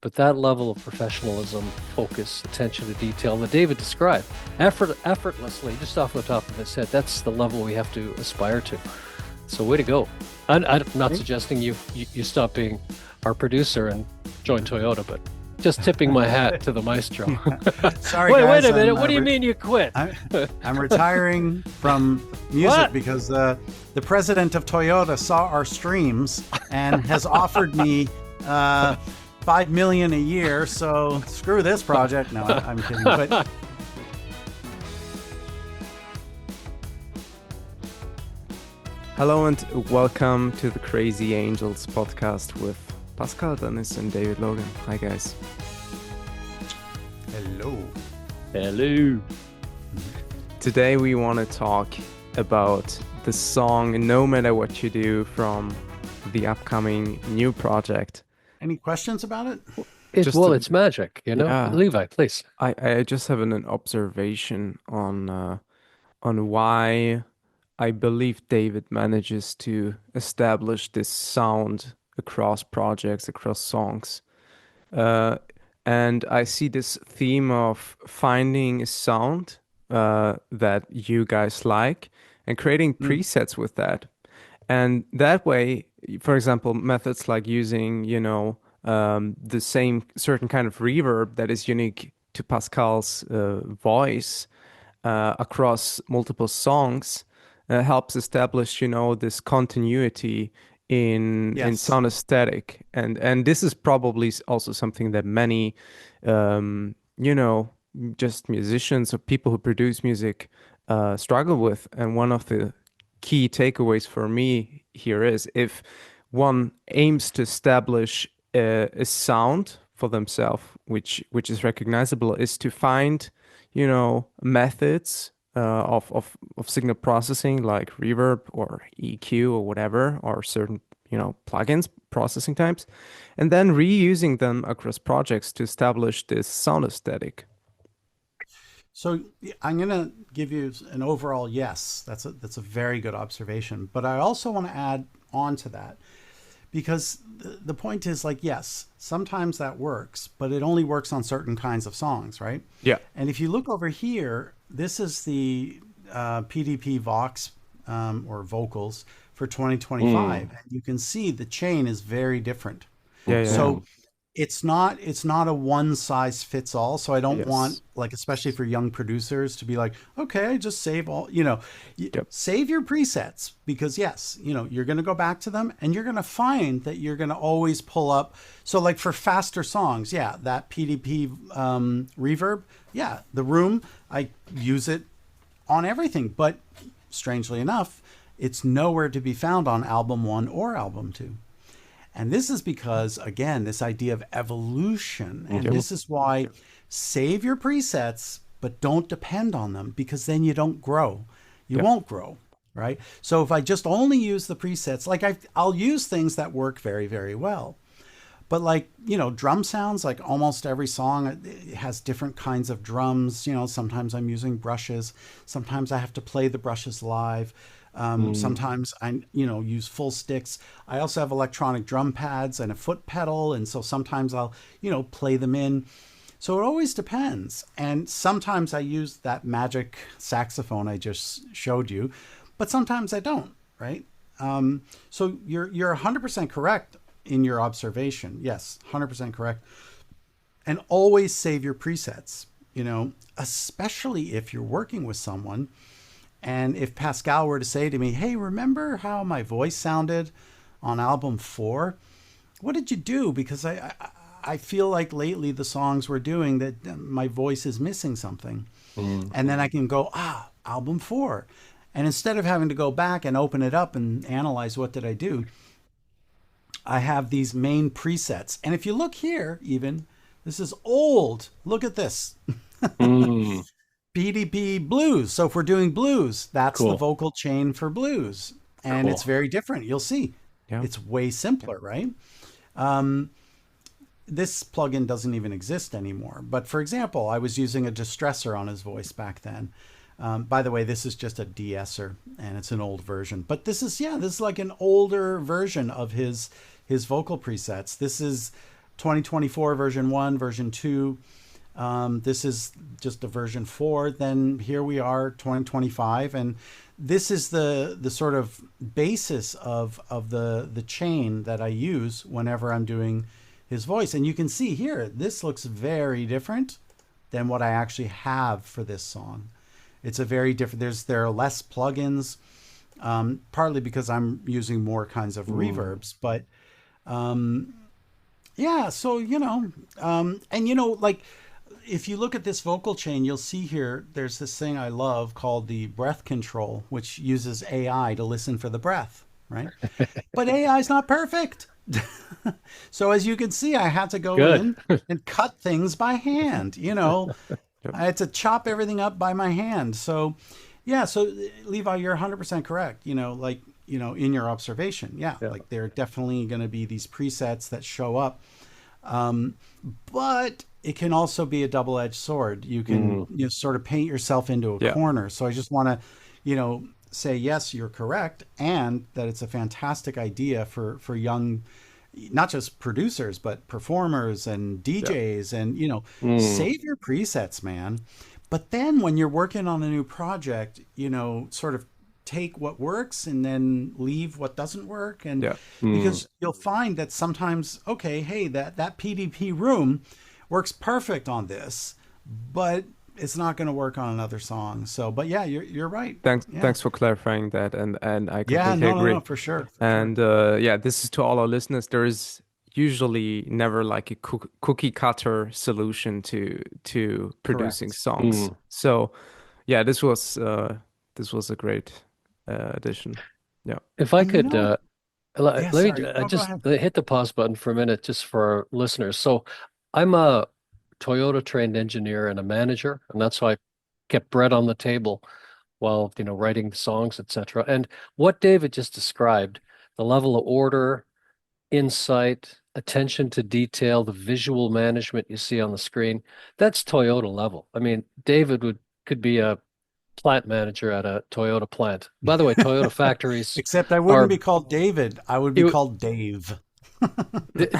but that level of professionalism, focus, attention to detail that David described, effortlessly, just off the top of his head, that's the level we have to aspire to. So way to go. I'm not suggesting you stop being our producer and join Toyota, but just tipping my hat to the maestro. Sorry, wait, guys. wait a minute. What do you mean you quit? I'm retiring from music because the president of Toyota saw our streams and has offered me $5 million a year. So screw this project. No, I'm kidding. But hello and welcome to the Crazy Angels podcast with Pascal Dennis and David Logan. Hi guys. hello. Hello. Today we want to talk about the song No Matter What You Do from the upcoming new project. Any questions about it? It's magic, you know? Yeah. Levi, please. I just have an observation on why I believe David manages to establish this sound across projects, across songs. And I see this theme of finding a sound that you guys like and creating presets with that. And that way, for example, methods like using, the same certain kind of reverb that is unique to Pascal's voice across multiple songs helps establish, this continuity in sound aesthetic. And this is probably also something that many, just musicians or people who produce music struggle with. And one of the key takeaways for me here is if one aims to establish a sound for themselves, which is recognizable, is to find, methods of signal processing like reverb or EQ or whatever, or certain, plugins, processing types, and then reusing them across projects to establish this sound aesthetic. So I'm going to give you an overall yes. That's a very good observation. But I also want to add on to that because the point is like, yes, sometimes that works, but it only works on certain kinds of songs, right? Yeah. And if you look over here, this is the PDP Vox or vocals for 2025. And you can see the chain is very different. Yeah. So it's not a one size fits all. So I don't want, like, especially for young producers to be like, okay, just save all, save your presets because yes, you're going to go back to them and you're going to find that you're going to always pull up. So like for faster songs, that PDP reverb, the Room, I use it on everything, but strangely enough, it's nowhere to be found on album 1 or album 2. And this is because, again, this idea of evolution. And this is why save your presets, but don't depend on them because then you don't grow. You won't grow, right? So if I just only use the presets, like I'll use things that work very, very well. But like, drum sounds, like almost every song it has different kinds of drums. Sometimes I'm using brushes. Sometimes I have to play the brushes live. Sometimes I, use full sticks. I also have electronic drum pads and a foot pedal. And so sometimes I'll, play them in. So it always depends. And sometimes I use that magic saxophone I just showed you, but sometimes I don't, right? So you're 100% correct in your observation. Yes, 100% correct. And always save your presets, especially if you're working with someone. And if Pascal were to say to me, hey, remember how my voice sounded on album 4? What did you do? Because I feel like lately the songs we're doing that my voice is missing something. And then I can go, album 4. And instead of having to go back and open it up and analyze what did I do, I have these main presets. And if you look here, even, this is old. Look at this. PDP blues. So if we're doing blues, that's the vocal chain for blues. And it's very different. You'll see. Yeah. It's way simpler, right? This plugin doesn't even exist anymore. But for example, I was using a distressor on his voice back then. By the way, this is just a de-esser and it's an old version. But this is like an older version of his vocal presets. This is 2024 version 1, version 2. This is just a version 4. Then here we are, 2025, and this is the sort of basis of the chain that I use whenever I'm doing his voice. And you can see here, this looks very different than what I actually have for this song. It's a very different. There are less plugins, partly because I'm using more kinds of reverbs, but yeah. So and like, if you look at this vocal chain, you'll see here, there's this thing I love called the breath control, which uses AI to listen for the breath, right? But AI is not perfect. So as you can see, I had to go Good. in and cut things by hand, I had to chop everything up by my hand. So yeah, so Levi, you're 100% correct, in your observation. Yeah, Yeah. like there are definitely going to be these presets that show up. But it can also be a double-edged sword. You can sort of paint yourself into a Yeah. corner. So I just want to, say yes, you're correct, and that it's a fantastic idea for young, not just producers but performers and DJs, and save your presets, man. But then when you're working on a new project, sort of take what works and then leave what doesn't work. And Yeah. because you'll find that sometimes, okay, hey, that PDP room works perfect on this, but it's not going to work on another song. So, but yeah, you're right. Thanks, Yeah. thanks for clarifying that, and I Yeah, completely no, agree. no, for sure. And yeah, this is to all our listeners. There is usually never like a cookie cutter solution to producing Correct. songs. So yeah, this was a great addition. Yeah. If I And could, yeah, let me sorry. No, go just ahead. hit the pause button for a minute, just for our listeners. So, I'm a Toyota trained engineer and a manager, and that's why I kept bread on the table while writing the songs, etc. And what David just described, the level of order, insight, attention to detail, the visual management you see on the screen, that's Toyota level. I mean, David could be a plant manager at a Toyota plant. By the way, Toyota factories Except I wouldn't are be called David. I would be you, called Dave.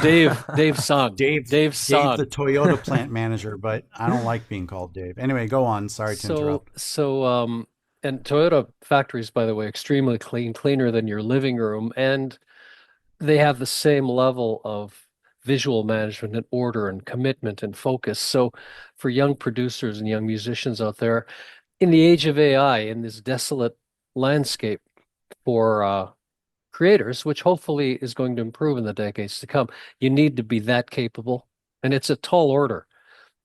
Dave Sung. Dave Dave, the Sung. Toyota plant manager, but I don't like being called Dave. Anyway, go on. Sorry to So interrupt. so and Toyota factories, by the way, extremely clean, cleaner than your living room, and they have the same level of visual management and order and commitment and focus. So for young producers and young musicians out there, in the age of AI, in this desolate landscape for creators, which hopefully is going to improve in the decades to come, you need to be that capable. And it's a tall order,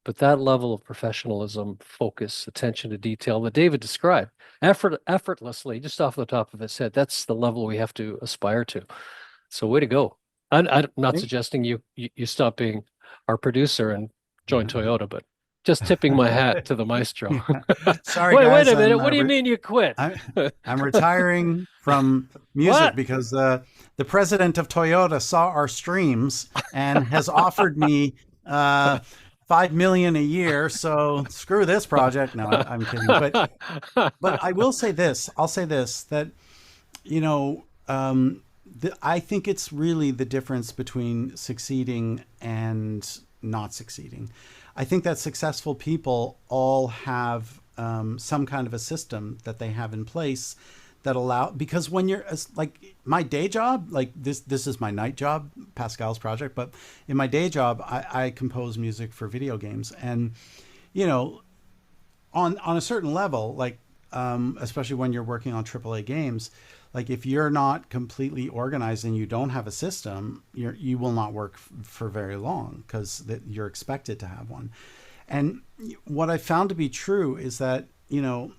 but that level of professionalism, focus, attention to detail that David described, effortlessly, just off the top of his head, that's the level we have to aspire to. So way to go. I'm not suggesting you stop being our producer and join Toyota, but just tipping my hat to the maestro. Sorry, Wait guys. a minute. What do you mean you quit? I'm retiring from music What? because the president of Toyota saw our streams and has offered me 5 million a year. So screw this project. No, I'm kidding. But I will say this. I'll say this, that you know I think it's really the difference between succeeding and not succeeding. I think that successful people all have some kind of a system that they have in place that allow, because when you're like my day job, like this is my night job, Pascal's project, but in my day job, I compose music for video games. And, you know, on a certain level, like, especially when you're working on AAA games, like if you're not completely organized and you don't have a system, you will not work for very long because you're expected to have one. And what I found to be true is that, you know,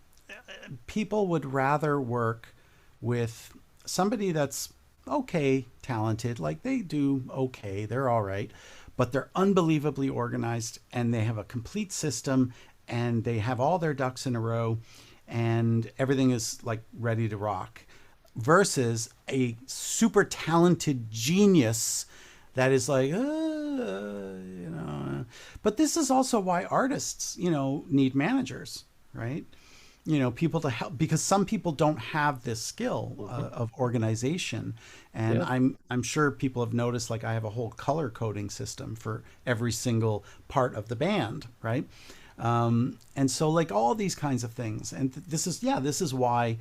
people would rather work with somebody that's okay, talented, like they do okay, they're all right, but they're unbelievably organized and they have a complete system and they have all their ducks in a row and everything is like ready to rock, versus a super talented genius that is like, you know. But this is also why artists, you know, need managers, right? people to help, because some people don't have this skill Hmm. of organization. And Yeah. I'm sure people have noticed, like, I have a whole color coding system for every single part of the band, right? And so, like, all these kinds of things. And this is, yeah, this is why,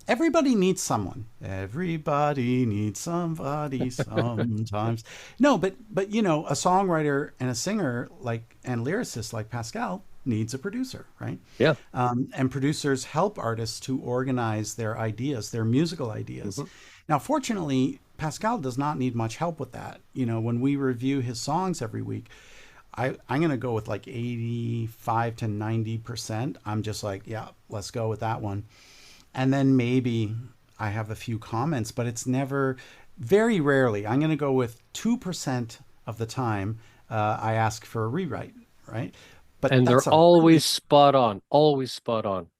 everybody needs someone. Everybody needs somebody sometimes. No, but a songwriter and a singer, like, and lyricist like Pascal needs a producer, right? Yeah. And producers help artists to organize their ideas, their musical ideas. Hmm. Now, fortunately, Pascal does not need much help with that. When we review his songs every week, I'm going to go with like 85 to 90%. I'm just like, yeah, let's go with that one. And then maybe I have a few comments, but it's never, very rarely. I'm going to go with 2% of the time I ask for a rewrite, right? But And they're that's a really, always spot on,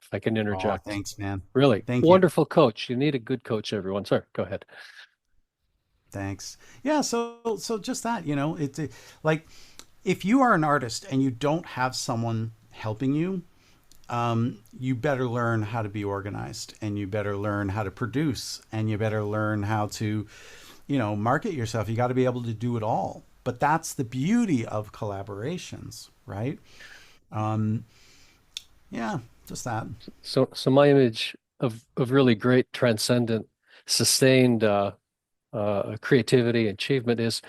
if I can oh, interject. thanks, man. Really Thank you. wonderful coach. You need a good coach, everyone. Sorry, go ahead. Thanks. Yeah, so just that, like, if you are an artist and you don't have someone helping you, you better learn how to be organized, and you better learn how to produce, and you better learn how to, market yourself. You got to be able to do it all. But that's the beauty of collaborations, right? Um, yeah, just that. So my image of really great, transcendent, sustained creativity, achievement is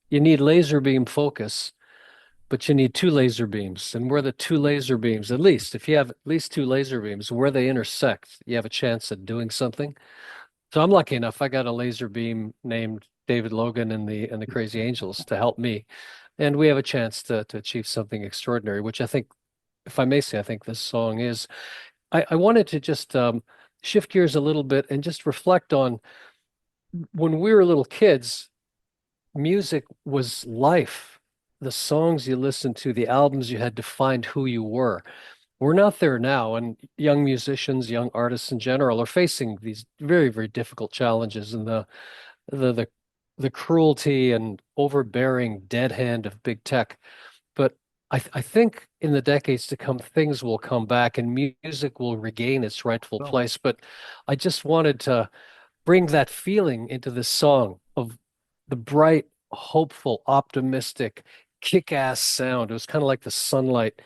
you need laser beam focus, but you need two laser beams. And where the two laser beams, at least if you have at least two laser beams, where they intersect, you have a chance at doing something. So I'm lucky enough, I got a laser beam named David Logan and the Crazy Angels to help me. And we have a chance to achieve something extraordinary, which I think, if I may say, I think this song is. I wanted to just shift gears a little bit and just reflect on when we were little kids, music was life. The songs you listened to, the albums you had defined who you were. We're not there now, and young musicians, young artists in general, are facing these very, very difficult challenges, and the the the cruelty and overbearing dead hand of big tech. But I think in the decades to come, things will come back and music will regain its rightful Well, place. But I just wanted to bring that feeling into this song of the bright, hopeful, optimistic, kick-ass sound. It was kind of like the sunlight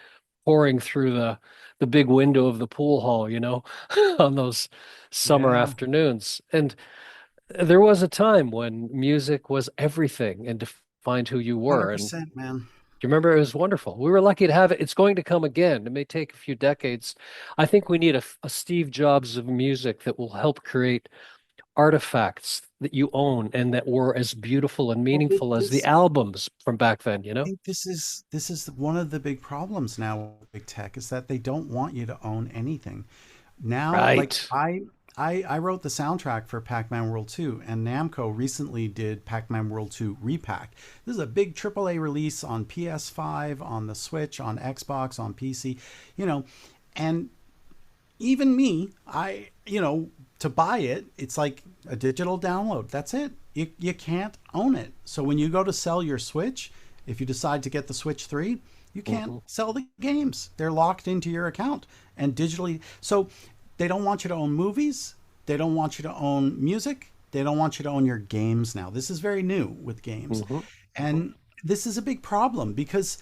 pouring through the big window of the pool hall, on those summer yeah, afternoons. And there was a time when music was everything and defined who you were. And 100%, man. you remember it was wonderful. We were lucky to have it. It's going to come again. It may take a few decades. I think we need a Steve Jobs of music that will help create artifacts that you own and that were as beautiful and Well, meaningful as the this albums from back then, I think this is one of the big problems now with big tech, is that they don't want you to own anything. Now, like, Right. I wrote the soundtrack for Pac-Man World 2, and Namco recently did Pac-Man World 2 Repack. This is a big AAA release on PS5, on the Switch, on Xbox, on PC, you know, and even me, to buy it, it's like a digital download. That's it. You can't own it. So when you go to sell your Switch, if you decide to get the Switch 3, you can't Hmm. sell the games. They're locked into your account and digitally. So they don't want you to own movies. They don't want you to own music. They don't want you to own your games now. This is very new with games. Hmm. Hmm. And this is a big problem because,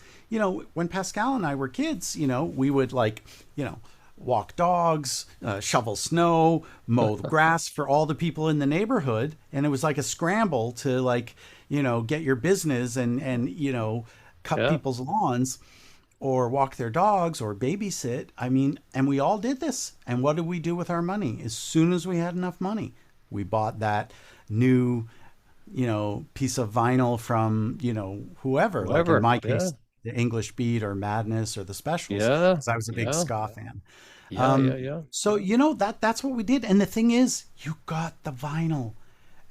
when Pascal and I were kids, we would, like, walk dogs, shovel snow, mow the grass for all the people in the neighborhood. And it was like a scramble to, like, get your business and cut Yeah. people's lawns or walk their dogs or babysit. I mean, and we all did this. And what did we do with our money? As soon as we had enough money, we bought that new, piece of vinyl from, whoever, like in Whoever. my Yeah. case, the English Beat or Madness or the Specials, Yeah. because I was a big Yeah. ska fan. Yeah. Yeah. Um, Yeah. so that's what we did. And the thing is, you got the vinyl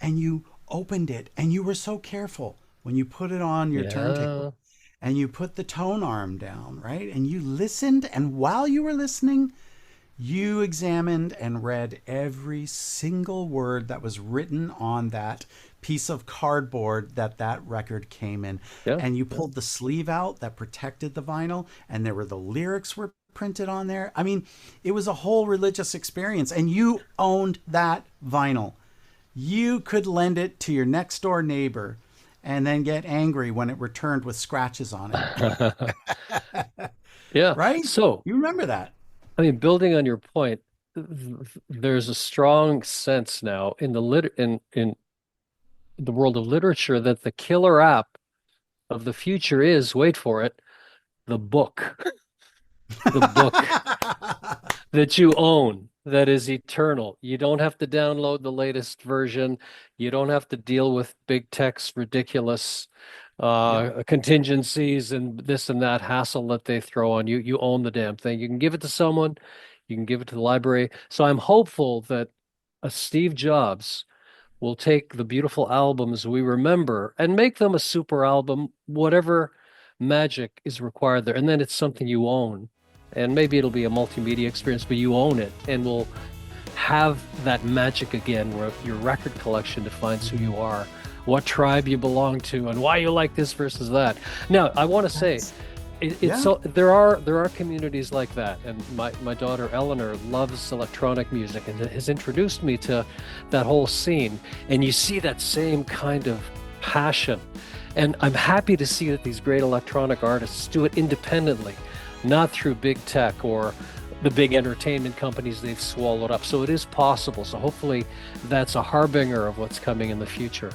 and you opened it and you were so careful when you put it on your turntable Yeah. and you put the tone arm down, right? And you listened, and while you were listening, you examined and read every single word that was written on that piece of cardboard that record came in. Yeah. And you Yeah. pulled the sleeve out that protected the vinyl, and there were the lyrics were printed on there. I mean, it was a whole religious experience, and you owned that vinyl. You could lend it to your next door neighbor and then get angry when it returned with scratches on it. Yeah. Right? So, You remember that. I mean, building on your point, there's a strong sense now in in the world of literature that the killer app of the future is, wait for it, the book. The book that you own that is eternal. You don't have to download the latest version. You don't have to deal with big tech's ridiculous contingencies and this and that hassle that they throw on you. You own the damn thing. You can give it to someone, you can give it to the library. So I'm hopeful that a Steve Jobs will take the beautiful albums we remember and make them a super album, whatever magic is required there. And then it's something you own. And maybe it'll be a multimedia experience, but you own it and will have that magic again where your record collection defines who you are, what tribe you belong to, and why you like this versus that. Now, I want to say, so there are communities like that, and my daughter Eleanor loves electronic music and has introduced me to that whole scene. And you see that same kind of passion, and I'm happy to see that these great electronic artists do it independently, not through big tech or the big entertainment companies they've swallowed up. So it is possible. So hopefully that's a harbinger of what's coming in the future.